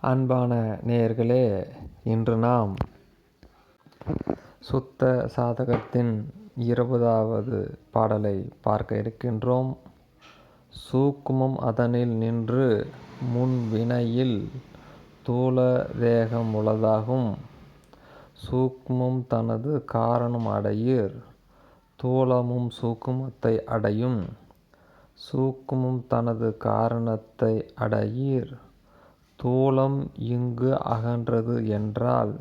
அன்பான நேயர்களே, இன்று நாம் சுத்த சாதகத்தின் 20வது பாடலை பார்க்க இருக்கின்றோம். சூக்குமம் அதனில் நின்று முன்வினையில் தூல தேகம் உளதாகும். சூக்குமம் தனது காரணம் அடையீர், தூலமும் சூக்குமத்தை அடையும். சூக்குமம் தனது காரணத்தை அடையீர், தூலம் இங்கு அகன்றது என்றால்.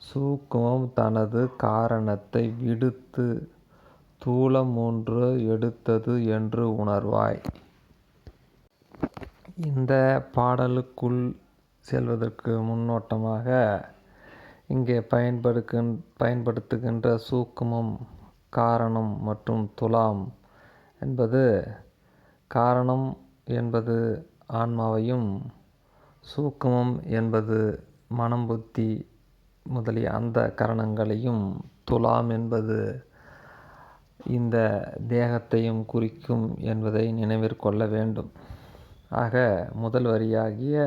சூக்குமம் தனது காரணத்தை விடுத்து தூலம் ஒன்று எடுத்தது என்று உணர்வாய். இந்த பாடலுக்குள் செல்வதற்கு முன்னோட்டமாக இங்கே பயன்படுத்துகின்ற சூக்குமம், காரணம் மற்றும் துலாம் என்பது, காரணம் என்பது ஆன்மாவையும், சூக்குமம் என்பது மனம் புத்தி முதலிய அந்த கரணங்களையும், துலாம் என்பது இந்த தேகத்தையும் குறிக்கும் என்பதை நினைவிற்கொள்ள வேண்டும். ஆக முதல் வரியாகிய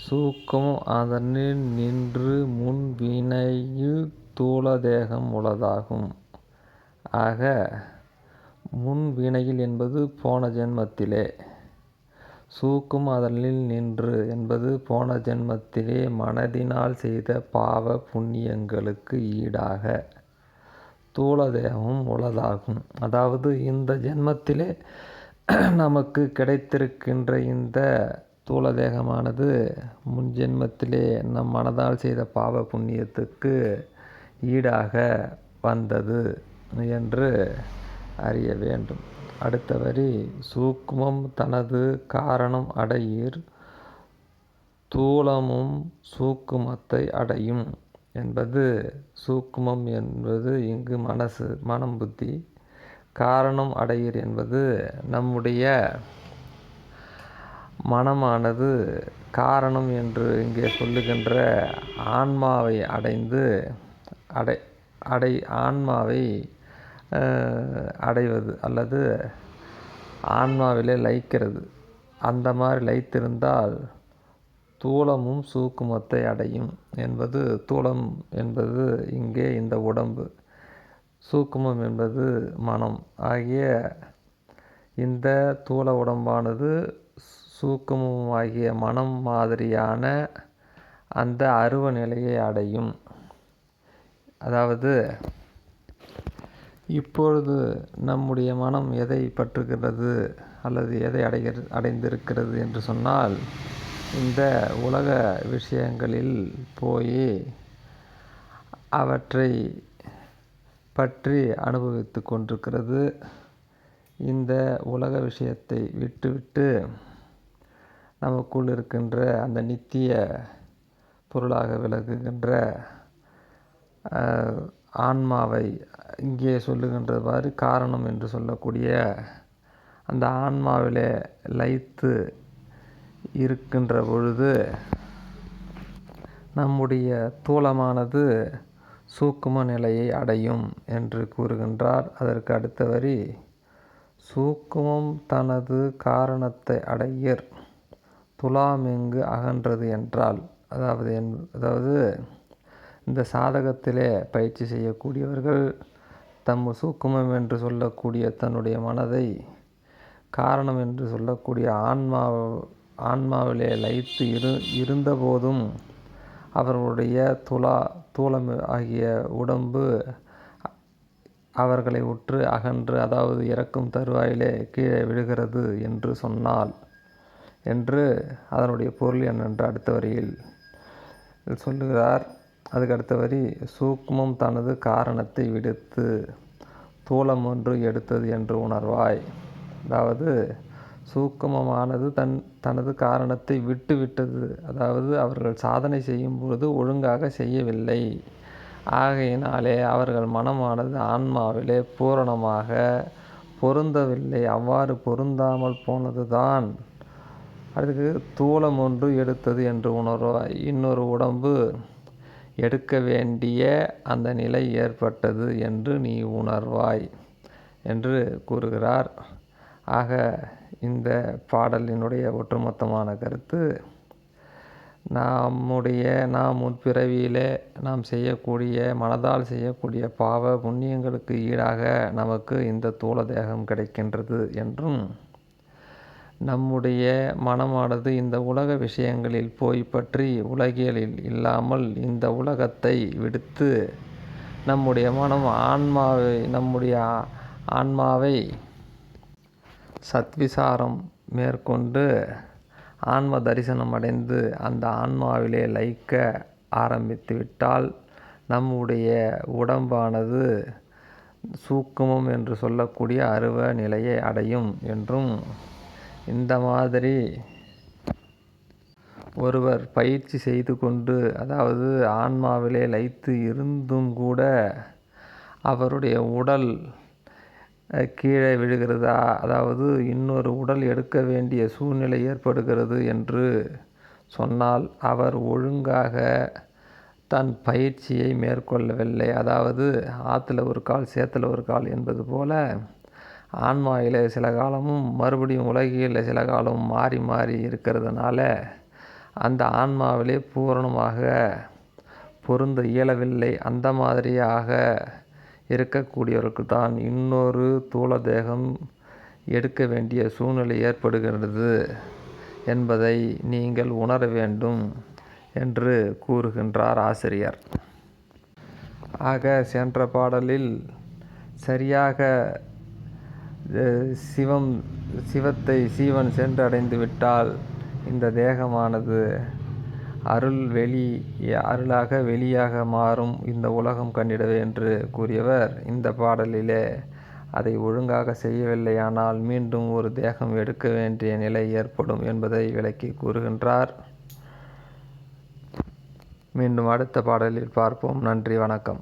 சூக்குமம் அதனில் நின்று முன் வினையில் தூல தேகம் உளதாகும். ஆக முன் வினையில் என்பது போன ஜென்மத்திலே, சூக்கும் அதனில் நின்று என்பது போன ஜென்மத்திலே மனதினால் செய்த பாவ புண்ணியங்களுக்கு ஈடாக தூல தேகமும் உளதாகும். அதாவது இந்த ஜென்மத்திலே நமக்கு கிடைத்திருக்கின்ற இந்த தூல தேகமானது முன் ஜென்மத்திலே நம் மனதால் செய்த பாவ புண்ணியத்துக்கு ஈடாக வந்தது என்று அறிய வேண்டும். அடுத்த வரி, சூக்குமம் தனது காரணம் அடையீர், தூலமும் சூக்குமத்தை அடையும் என்பது, சூக்குமம் என்பது இங்கு மனசு, மனம் புத்தி. காரணம் அடையீர் என்பது நம்முடைய மனமானது காரணம் என்று இங்கே சொல்லுகின்ற ஆன்மாவை ஆன்மாவை அடைவது அல்லது ஆன்மாவிலே லயிக்கிறது. அந்த மாதிரி லயித்திருந்தால் தூலமும் சூக்குமத்தை அடையும் என்பது, தூலம் என்பது இங்கே இந்த உடம்பு, சூக்குமம் என்பது மனம் ஆகிய இந்த தூல உடம்பானது சூக்குமம் ஆகிய மனம் மாதிரியான அந்த அருவ நிலையை அடையும். அதாவது இப்பொழுது நம்முடைய மனம் எதை பற்றுகிறது அல்லது எதை அடைந்திருக்கிறது என்று சொன்னால், இந்த உலக விஷயங்களில் போய் அவற்றை பற்றி அனுபவித்து கொண்டிருக்கிறது. இந்த உலக விஷயத்தை விட்டுவிட்டு நமக்குள் இருக்கின்ற அந்த நித்திய பொருளாக விளங்குகின்ற ஆன்மாவை, இங்கே சொல்லுகின்றவாறு காரணம் என்று சொல்லக்கூடிய அந்த ஆன்மாவிலே லயித்து இருக்கின்ற பொழுது நம்முடைய தூலமானது சூக்கும நிலையை அடையும் என்று கூறுகின்றார். அதற்கு அடுத்த வரி, சூக்குமம் தனது காரணத்தை அடையீர், துலாம் எங்கு அகன்றது என்றால். அதாவது இந்த சாதகத்திலே பயிற்சி செய்யக்கூடியவர்கள் சூக்குமம் என்று சொல்லக்கூடிய தன்னுடைய மனதை காரணம் என்று சொல்லக்கூடிய ஆன்மாவிலே லயித்து இருந்தபோதும் அவர்களுடைய தூலம் ஆகிய உடம்பு அவர்களை உற்று அகன்று, அதாவது இறக்கும் தருவாயிலே கீழே விழுகிறது என்று சொன்னால் என்று அதனுடைய பொருள் என்னென்று அடுத்த வரியில் சொல்லுகிறார். அதுக்கு அடுத்த வரி, சூக்குமம் தனது காரணத்தை விடுத்து தூலம் ஒன்று எடுத்தது என்று உணர்வாய். அதாவது சூக்குமமானது தனது காரணத்தை விட்டது. அதாவது அவர்கள் சாதனை செய்யும் பொழுது ஒழுங்காக செய்யவில்லை. ஆகையினாலே அவர்கள் மனமானது ஆன்மாவிலே பூரணமாக பொருந்தவில்லை. அவ்வாறு பொருந்தாமல் போனதுதான் அதுக்கு தூலம் ஒன்று எடுத்தது என்று உணர்வாய். இன்னொரு உடம்பு எடுக்க வேண்டிய அந்த நிலை ஏற்பட்டது என்று நீ உணர்வாய் என்று கூறுகிறார். ஆக இந்த பாடலினுடைய ஒட்டுமொத்தமான கருத்து, நாம் முற்பிறவியிலே நாம் செய்யக்கூடிய மனதால் செய்யக்கூடிய பாவ புண்ணியங்களுக்கு ஈடாக நமக்கு இந்த தூல தேகம் கிடைக்கின்றது என்றும், நம்முடைய மனமானது இந்த உலக விஷயங்களில் போய் பற்றி உலகியலில் இல்லாமல் இந்த உலகத்தை விடுத்து நம்முடைய மனம் நம்முடைய ஆன்மாவை சத்விசாரம் மேற்கொண்டு ஆன்ம தரிசனம் அடைந்து அந்த ஆன்மாவிலே லயிக்க ஆரம்பித்து விட்டால் நம்முடைய உடம்பானது சூக்குமம் என்று சொல்லக்கூடிய அருவ நிலையை அடையும் என்றும், இந்த மாதிரி ஒருவர் பயிற்சி செய்து கொண்டு அதாவது ஆன்மாவிலே லயித்து இருந்தும் கூட அவருடைய உடல் கீழே விழுகிறதா, அதாவது இன்னொரு உடல் எடுக்க வேண்டிய சூழ்நிலை ஏற்படுகிறது என்று சொன்னால் அவர் ஒழுங்காக தன் பயிற்சியை மேற்கொள்ளவில்லை. அதாவது ஆற்றுல ஒரு கால் சேத்துல ஒரு கால் என்பது போல ஆன்மாவிலே சில காலமும் மறுபடியும் உலகில் சில காலமும் மாறி மாறி இருக்கிறதுனால அந்த ஆன்மாவிலே பூரணமாக பொருந்த இயலவில்லை. அந்த மாதிரியாக இருக்கக்கூடியவருக்கு தான் இன்னொரு தூல தேகம் எடுக்க வேண்டிய சூழ்நிலை ஏற்படுகிறது என்பதை நீங்கள் உணர வேண்டும் என்று கூறுகின்றார் ஆசிரியர். ஆக சென்ற பாடலில் சரியாக சிவத்தை சீவன் சென்றடைந்து விட்டால் இந்த தேகமானது அருளாக வெளியாக மாறும் இந்த உலகம் கண்டிடவே என்று கூறியவர் இந்த பாடலிலே அதை ஒழுங்காக செய்யவில்லையானால் மீண்டும் ஒரு தேகம் எடுக்க வேண்டிய நிலை ஏற்படும் என்பதை விளக்கி கூறுகின்றார். மீண்டும் அடுத்த பாடலில் பார்ப்போம். நன்றி, வணக்கம்.